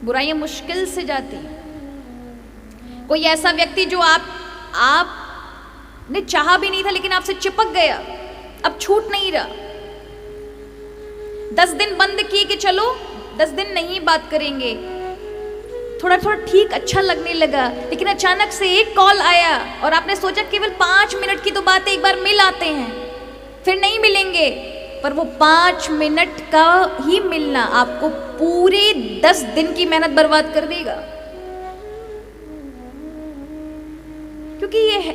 बुराइयां मुश्किल से जाती हैं। कोई ऐसा व्यक्ति जो आपने चाहा भी नहीं था लेकिन आपसे चिपक गया, अब छूट नहीं रहा। 10 दिन बंद किए कि चलो 10 दिन नहीं बात करेंगे, थोड़ा थोड़ा ठीक अच्छा लगने लगा, लेकिन अचानक से एक कॉल आया और आपने सोचा केवल 5 मिनट की तो बात है, एक बार मिल आते हैं, फिर नहीं मिलेंगे। पर वो 5 मिनट का ही मिलना आपको पूरे 10 दिन की मेहनत बर्बाद कर देगा। क्योंकि ये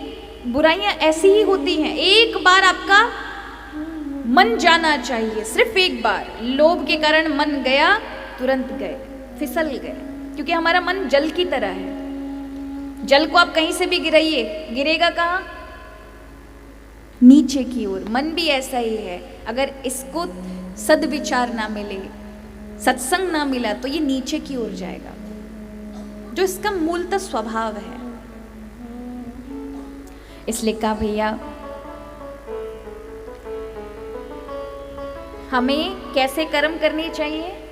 बुराइयां ऐसी ही होती हैं। एक बार आपका मन जाना चाहिए, सिर्फ एक बार। लोभ के कारण मन गया, तुरंत गए, फिसल गए। क्योंकि हमारा मन जल की तरह है। जल को आप कहीं से भी गिराइए, गिरेगा कहाँ? नीचे की ओर। मन भी ऐसा ही है, अगर इसको सद्विचार ना मिले, सत्संग ना मिला, तो ये नीचे की ओर जाएगा, जो इसका मूलतः स्वभाव है। इसलिए कहा भैया हमें कैसे कर्म करने चाहिए?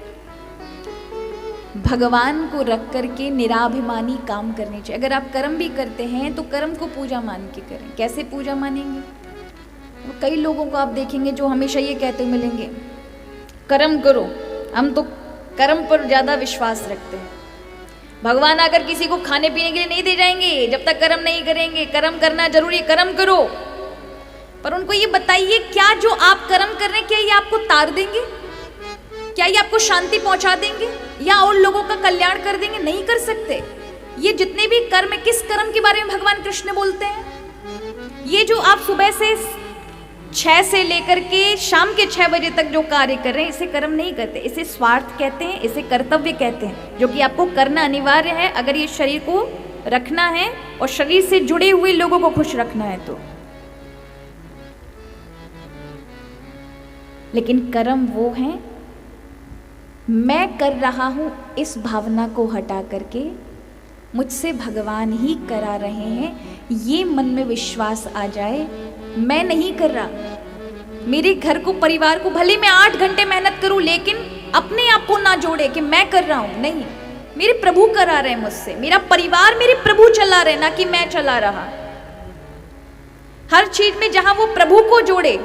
भगवान को रख करके निराभिमानी काम करने चाहिए। अगर आप कर्म भी करते हैं तो कर्म को पूजा मान के करें। कैसे पूजा मानेंगे? कई लोगों को आप देखेंगे जो हमेशा ये कहते मिलेंगे, कर्म करो। हम तो कर्म पर ज्यादा विश्वास रखते हैं। भगवान अगर किसी को खाने पीने के लिए नहीं दे जाएंगे जब तक कर्म नहीं करेंगे। कर्म करना जरूरी, कर्म करो। पर उनको ये बताइए, क्या जो आप कर्म कर रहे हैं क्या ये आपको तार देंगे? क्या ये आपको शांति पहुंचा देंगे या और लोगों का कल्याण कर देंगे? नहीं कर सकते। ये जितने भी कर्म है, किस कर्म के बारे में भगवान कृष्ण बोलते हैं? ये जो आप सुबह से 6 से लेकर के शाम के 6 बजे तक जो कार्य कर रहे हैं, इसे कर्म नहीं कहते, इसे स्वार्थ कहते हैं, इसे कर्तव्य कहते हैं, जो कि आपको करना अनिवार्य है अगर ये शरीर को रखना है और शरीर से जुड़े हुए लोगों को खुश रखना है तो। लेकिन कर्म वो है, मैं कर रहा हूं इस भावना को हटा करके मुझसे भगवान ही करा रहे हैं, ये मन में विश्वास आ जाए। मैं नहीं कर रहा, मेरे घर को, परिवार को, भले मैं 8 घंटे मेहनत करूं लेकिन अपने आप को ना जोड़े कि मैं कर रहा हूं। नहीं, मेरे प्रभु करा रहे हैं मुझसे, मेरा परिवार मेरे प्रभु चला रहे, ना कि मैं चला रहा। हर चीज में जहां वो प्रभु को जोड़े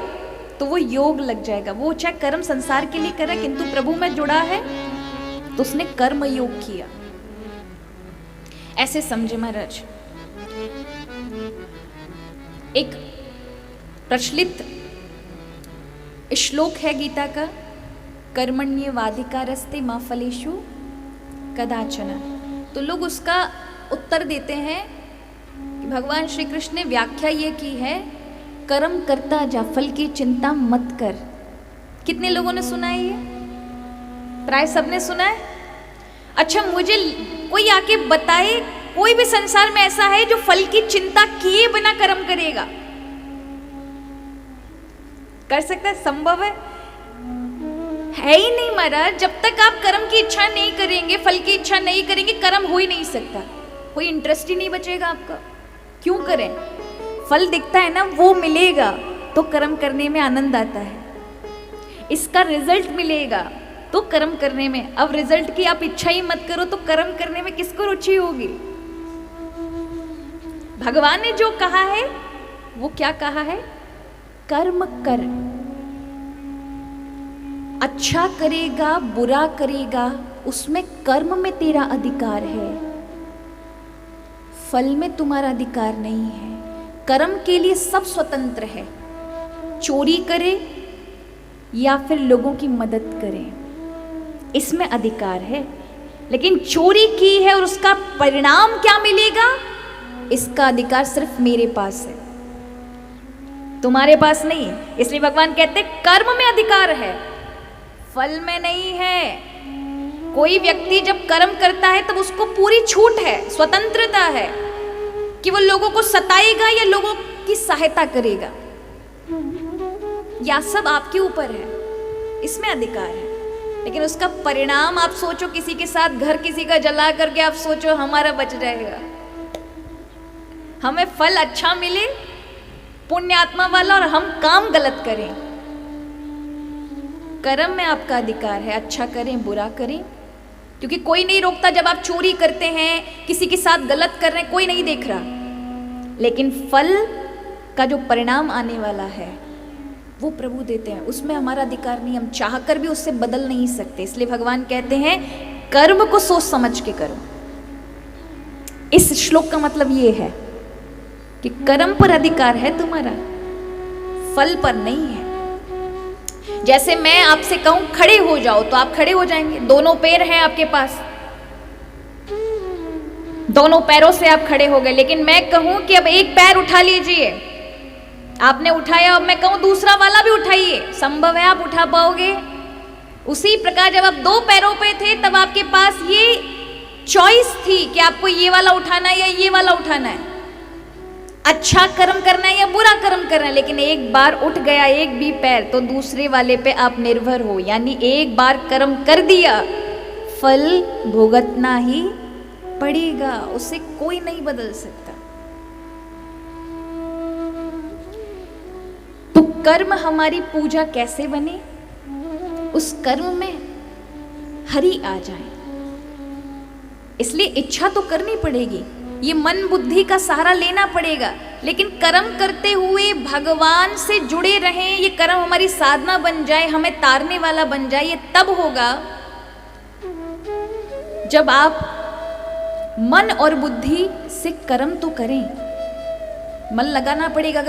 तो वो योग लग जाएगा। वो चाहे कर्म संसार के लिए करे किंतु प्रभु में जुड़ा है तो उसने कर्म योग किया। ऐसे समझे महाराज। एक प्रचलित श्लोक है गीता का, कर्मण्येवाधिकारस्ते मा फलेषु कदाचन। तो लोग उसका उत्तर देते हैं कि भगवान श्री कृष्ण ने व्याख्या ये की है, कर्म करता जा, फल की चिंता मत कर। कितने लोगों ने सुना है ये? प्राय सबने सुना है। अच्छा, मुझे कोई आके बताए, कोई भी संसार में ऐसा है जो फल की चिंता किए बिना कर्म करेगा? कर सकता है? संभव है ही नहीं महाराज। जब तक आप कर्म की इच्छा नहीं करेंगे, फल की इच्छा नहीं करेंगे, कर्म हो ही नहीं सकता। कोई इंटरेस्ट ही नहीं बचेगा आपका। क्यों करें? फल दिखता है ना, वो मिलेगा तो कर्म करने में आनंद आता है। इसका रिजल्ट मिलेगा तो कर्म करने में। अब रिजल्ट की आप इच्छा ही मत करो तो कर्म करने में किसको रुचि होगी? भगवान ने जो कहा है वो क्या कहा है? कर्म कर। अच्छा करेगा, बुरा करेगा, उसमें कर्म में तेरा अधिकार है, फल में तुम्हारा अधिकार नहीं है। कर्म के लिए सब स्वतंत्र है। चोरी करे या फिर लोगों की मदद करें, इसमें अधिकार है। लेकिन चोरी की है और उसका परिणाम क्या मिलेगा, इसका अधिकार सिर्फ मेरे पास है, तुम्हारे पास नहीं है। इसलिए भगवान कहते कर्म में अधिकार है, फल में नहीं है। कोई व्यक्ति जब कर्म करता है तब उसको पूरी छूट है, स्वतंत्रता है कि वो लोगों को सताएगा या लोगों की सहायता करेगा, या सब आपके ऊपर है, इसमें अधिकार है। लेकिन उसका परिणाम आप सोचो, किसी के साथ घर किसी का जला करके आप सोचो हमारा बच जाएगा, हमें फल अच्छा मिले पुण्य आत्मा वाला और हम काम गलत करें। कर्म में आपका अधिकार है, अच्छा करें बुरा करें, क्योंकि कोई नहीं रोकता जब आप चोरी करते हैं, किसी के साथ गलत कर रहे हैं, कोई नहीं देख रहा। लेकिन फल का जो परिणाम आने वाला है वो प्रभु देते हैं, उसमें हमारा अधिकार नहीं, हम चाहकर भी उससे बदल नहीं सकते। इसलिए भगवान कहते हैं कर्म को सोच समझ के करो। इस श्लोक का मतलब ये है कि कर्म पर अधिकार है तुम्हारा, फल पर नहीं है। जैसे मैं आपसे कहूं खड़े हो जाओ तो आप खड़े हो जाएंगे, दोनों पैर हैं आपके पास, दोनों पैरों से आप खड़े हो गए। लेकिन मैं कहूं कि अब एक पैर उठा लीजिए, आपने उठाया, अब मैं कहूं दूसरा वाला भी उठाइए, संभव है आप उठा पाओगे? उसी प्रकार जब आप दो पैरों पे थे तब आपके पास ये चॉइस थी कि आपको ये वाला उठाना है या ये वाला उठाना है, अच्छा कर्म करना है या बुरा कर्म करना है। लेकिन एक बार उठ गया एक भी पैर तो दूसरे वाले पे आप निर्भर हो, यानी एक बार कर्म कर दिया, फल भुगतना ही पड़ेगा, उसे कोई नहीं बदल सकता। तो कर्म हमारी पूजा कैसे बने? उस कर्म में हरि आ जाए, इसलिए इच्छा तो करनी पड़ेगी, ये मन बुद्धि का सहारा लेना पड़ेगा। लेकिन कर्म करते हुए भगवान से जुड़े रहें, ये कर्म हमारी साधना बन जाए, हमें तारने वाला बन जाए। ये तब होगा जब आप मन और बुद्धि से कर्म तो करें, मन लगाना पड़ेगा। अगर